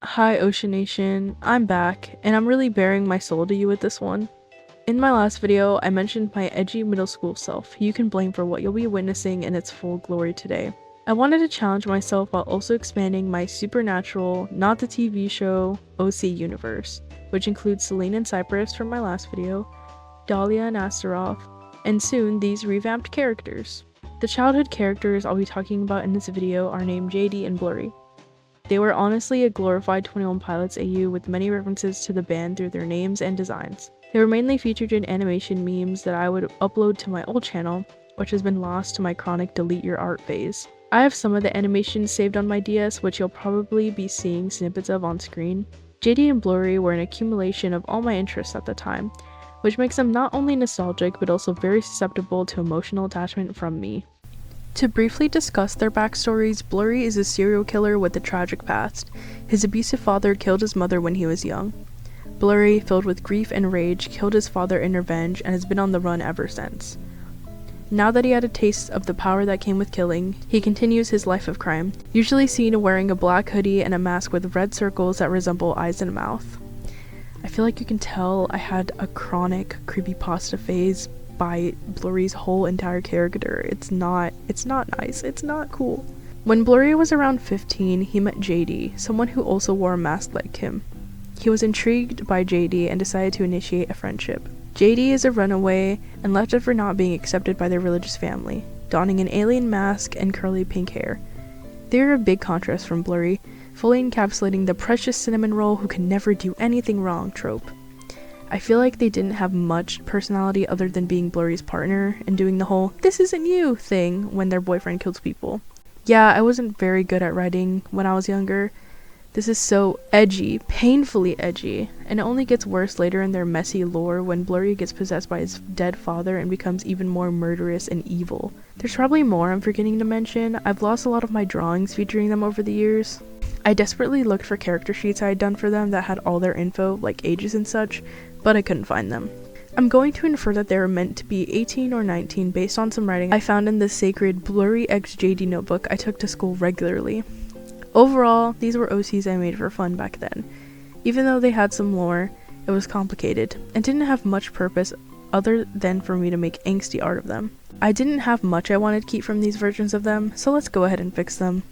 Hi Ocean Nation, I'm back, and I'm really bearing my soul to you with this one. In my last video, I mentioned my edgy middle school self, who you can blame for what you'll be witnessing in its full glory today. I wanted to challenge myself while also expanding my supernatural, not the TV show, OC universe, which includes Selene and Cypress from my last video, Dahlia and Astaroth, and soon these revamped characters. The childhood characters I'll be talking about in this video are named JD and Blurry. They were honestly a glorified 21 Pilots AU with many references to the band through their names and designs. They were mainly featured in animation memes that I would upload to my old channel, which has been lost to my chronic delete your art phase. I have some of the animations saved on my DS, which you'll probably be seeing snippets of on screen. JD and Blurry were an accumulation of all my interests at the time, which makes them not only nostalgic but also very susceptible to emotional attachment from me. To briefly discuss their backstories, Blurry is a serial killer with a tragic past. His abusive father killed his mother when he was young. Blurry, filled with grief and rage, killed his father in revenge and has been on the run ever since. Now that he had a taste of the power that came with killing, he continues his life of crime, usually seen wearing a black hoodie and a mask with red circles that resemble eyes and a mouth. I feel like you can tell I had a chronic creepypasta phase by Blurry's whole entire character. It's not nice, it's not cool. When Blurry was around 15, he met JD, someone who also wore a mask like him. He was intrigued by JD and decided to initiate a friendship. JD is a runaway and left after not being accepted by their religious family, donning an alien mask and curly pink hair. They are a big contrast from Blurry, fully encapsulating the precious cinnamon roll who can never do anything wrong trope. I feel like they didn't have much personality other than being Blurry's partner and doing the whole "this isn't you" thing when their boyfriend kills people. Yeah, I wasn't very good at writing when I was younger. This is so edgy, painfully edgy, and it only gets worse later in their messy lore when Blurry gets possessed by his dead father and becomes even more murderous and evil. There's probably more I'm forgetting to mention. I've lost a lot of my drawings featuring them over the years. I desperately looked for character sheets I had done for them that had all their info, like ages and such, but I couldn't find them. I'm going to infer that they were meant to be 18 or 19 based on some writing I found in the sacred Blurry x JD notebook I took to school regularly. Overall, these were OCs I made for fun back then. Even though they had some lore, it was complicated, and didn't have much purpose other than for me to make angsty art of them. I didn't have much I wanted to keep from these versions of them, so let's go ahead and fix them.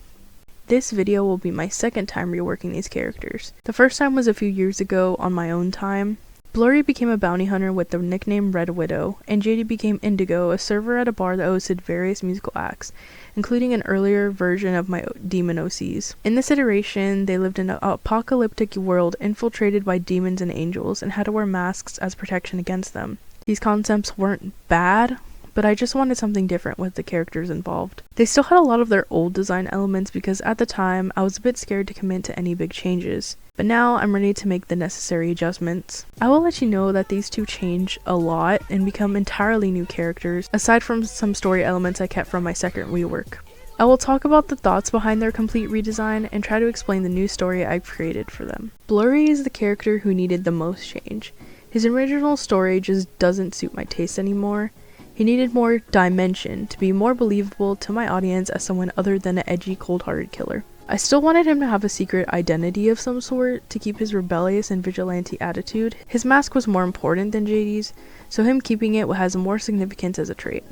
This video will be my second time reworking these characters. The first time was a few years ago on my own time. Blurry became a bounty hunter with the nickname Red Widow, and JD became Indigo, a server at a bar that hosted various musical acts, including an earlier version of my demon OCs. In this iteration, they lived in an apocalyptic world infiltrated by demons and angels, and had to wear masks as protection against them. These concepts weren't bad, but I just wanted something different with the characters involved. They still had a lot of their old design elements because at the time, I was a bit scared to commit to any big changes. But now I'm ready to make the necessary adjustments. I will let you know that these two change a lot and become entirely new characters, aside from some story elements I kept from my second rework. I will talk about the thoughts behind their complete redesign and try to explain the new story I've created for them. Blurry is the character who needed the most change. His original story just doesn't suit my taste anymore. He needed more dimension to be more believable to my audience as someone other than an edgy, cold-hearted killer. I still wanted him to have a secret identity of some sort to keep his rebellious and vigilante attitude. His mask was more important than JD's, so him keeping it has more significance as a trait.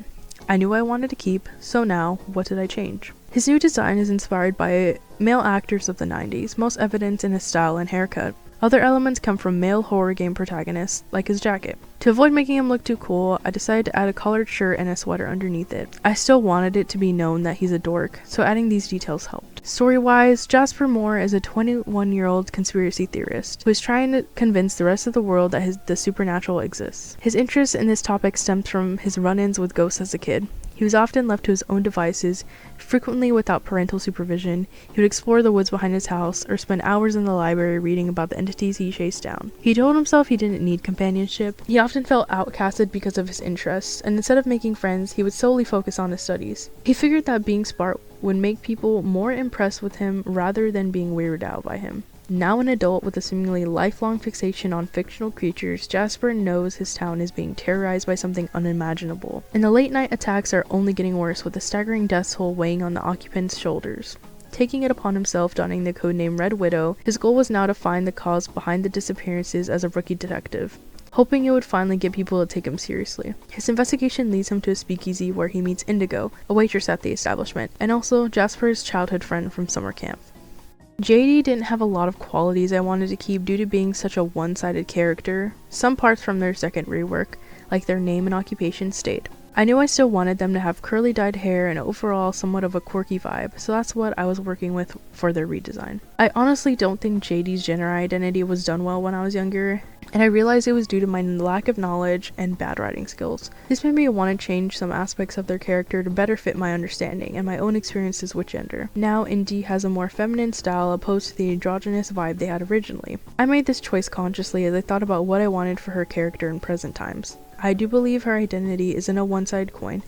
I knew I wanted to keep, so now, what did I change? His new design is inspired by male actors of the 90s, most evident in his style and haircut. Other elements come from male horror game protagonists, like his jacket. To avoid making him look too cool, I decided to add a collared shirt and a sweater underneath it. I still wanted it to be known that he's a dork, so adding these details helped. Story-wise, Jasper Moore is a 21-year-old conspiracy theorist who is trying to convince the rest of the world that the supernatural exists. His interest in this topic stems from his run-ins with ghosts as a kid. He was often left to his own devices, frequently without parental supervision. He would explore the woods behind his house, or spend hours in the library reading about the entities he chased down. He told himself he didn't need companionship. He often felt outcasted because of his interests, and instead of making friends, he would solely focus on his studies. He figured that being smart would make people more impressed with him rather than being weirded out by him. Now an adult with a seemingly lifelong fixation on fictional creatures, Jasper knows his town is being terrorized by something unimaginable. And the late night attacks are only getting worse, with a staggering death toll weighing on the occupants' shoulders. Taking it upon himself, donning the codename Red Widow, his goal was now to find the cause behind the disappearances as a rookie detective, hoping it would finally get people to take him seriously. His investigation leads him to a speakeasy where he meets Indigo, a waitress at the establishment, and also Jasper's childhood friend from summer camp. JD didn't have a lot of qualities I wanted to keep due to being such a one-sided character. Some parts from their second rework, like their name and occupation, stayed. I knew I still wanted them to have curly dyed hair and overall somewhat of a quirky vibe, so that's what I was working with for their redesign. I honestly don't think JD's gender identity was done well when I was younger, and I realized it was due to my lack of knowledge and bad writing skills. This made me want to change some aspects of their character to better fit my understanding and my own experiences with gender. Now Indy has a more feminine style opposed to the androgynous vibe they had originally. I made this choice consciously as I thought about what I wanted for her character in present times. I do believe her identity isn't a one-sided coin,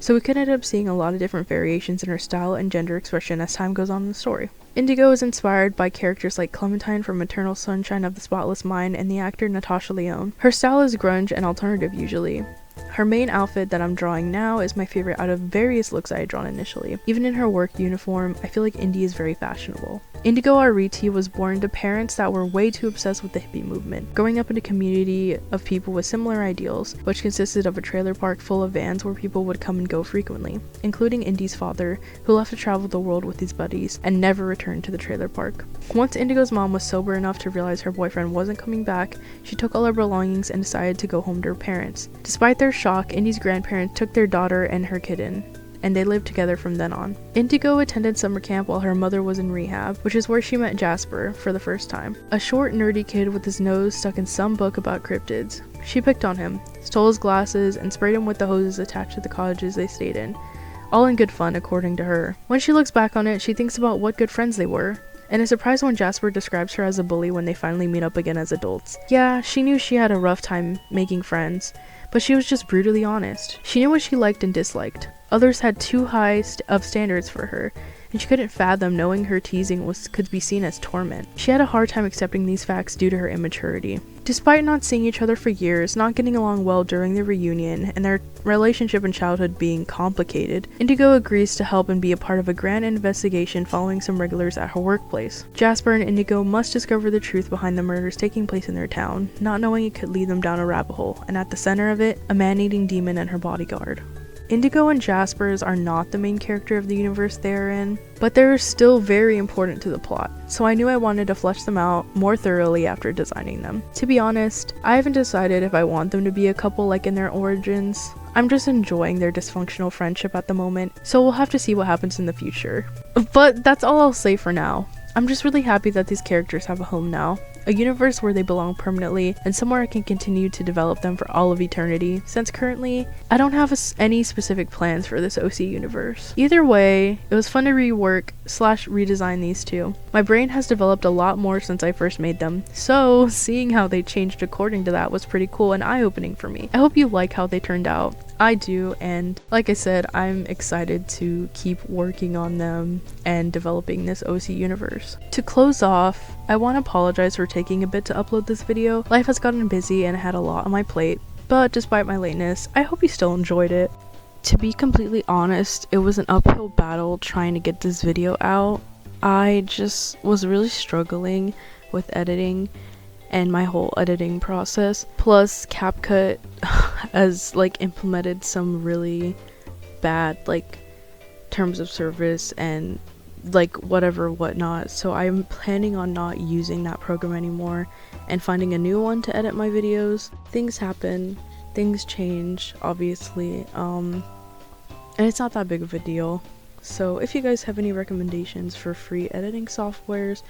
so we could end up seeing a lot of different variations in her style and gender expression as time goes on in the story. Indigo is inspired by characters like Clementine from Eternal Sunshine of the Spotless Mind and the actor Natasha Lyonne. Her style is grunge and alternative usually. Her main outfit that I'm drawing now is my favorite out of various looks I had drawn initially. Even in her work uniform, I feel like Indy is very fashionable. Indigo Ariti was born to parents that were way too obsessed with the hippie movement, growing up in a community of people with similar ideals, which consisted of a trailer park full of vans where people would come and go frequently, including Indy's father, who left to travel the world with his buddies and never returned to the trailer park. Once Indigo's mom was sober enough to realize her boyfriend wasn't coming back, she took all her belongings and decided to go home to her parents. Despite their shock, Indy's grandparents took their daughter and her kitten, and they lived together from then on. Indigo attended summer camp while her mother was in rehab, which is where she met Jasper for the first time. A short, nerdy kid with his nose stuck in some book about cryptids. She picked on him, stole his glasses, and sprayed him with the hoses attached to the cottages they stayed in. All in good fun, according to her. When she looks back on it, she thinks about what good friends they were, and is surprised when Jasper describes her as a bully when they finally meet up again as adults. Yeah, she knew she had a rough time making friends, but she was just brutally honest. She knew what she liked and disliked. Others had too high of standards for her, and she couldn't fathom knowing her teasing could be seen as torment. She had a hard time accepting these facts due to her immaturity. Despite not seeing each other for years, not getting along well during the reunion, and their relationship in childhood being complicated, Indigo agrees to help and be a part of a grand investigation following some regulars at her workplace. Jasper and Indigo must discover the truth behind the murders taking place in their town, not knowing it could lead them down a rabbit hole, and at the center of it, a man-eating demon and her bodyguard. Indigo and Jasper's are not the main character of the universe they are in, but they're still very important to the plot, so I knew I wanted to flesh them out more thoroughly after designing them. To be honest, I haven't decided if I want them to be a couple like in their origins. I'm just enjoying their dysfunctional friendship at the moment, so we'll have to see what happens in the future. But that's all I'll say for now. I'm just really happy that these characters have a home now, a universe where they belong permanently, and somewhere I can continue to develop them for all of eternity, since currently, I don't have any specific plans for this OC universe. Either way, it was fun to rework / redesign these two. My brain has developed a lot more since I first made them, so seeing how they changed according to that was pretty cool and eye-opening for me. I hope you like how they turned out. I do, and like I said, I'm excited to keep working on them and developing this OC universe. To close off, I want to apologize for taking a bit to upload this video. Life has gotten busy and I had a lot on my plate, but despite my lateness, I hope you still enjoyed it. To be completely honest, it was an uphill battle trying to get this video out. I just was really struggling with editing and my whole editing process, plus CapCut has implemented some really bad terms of service and whatnot, so I'm planning on not using that program anymore and finding a new one to edit my videos. Things happen, things change, obviously, and it's not that big of a deal. So if you guys have any recommendations for free editing softwares,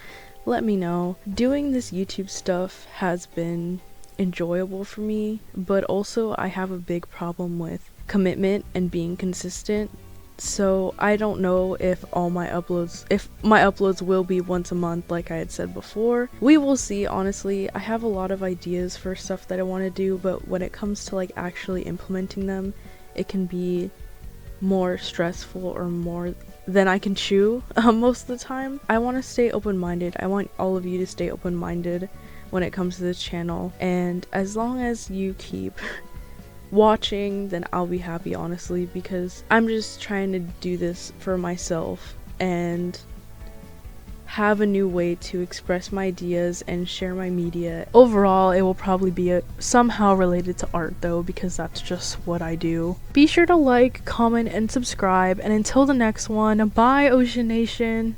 let me know. Doing this YouTube stuff has been enjoyable for me, but also I have a big problem with commitment and being consistent. So I don't know if my uploads will be once a month like I had said before. We will see. Honestly, I have a lot of ideas for stuff that I want to do, but when it comes to actually implementing them, it can be more stressful or more than I can chew most of the time. I want to stay open-minded. I want all of you to stay open-minded when it comes to this channel, and as long as you keep watching, then I'll be happy, honestly, because I'm just trying to do this for myself, and have a new way to express my ideas and share my media. Overall, it will probably be somehow related to art though, because that's just what I do. Be sure to like, comment, and subscribe, and until the next one, bye Ocean Nation!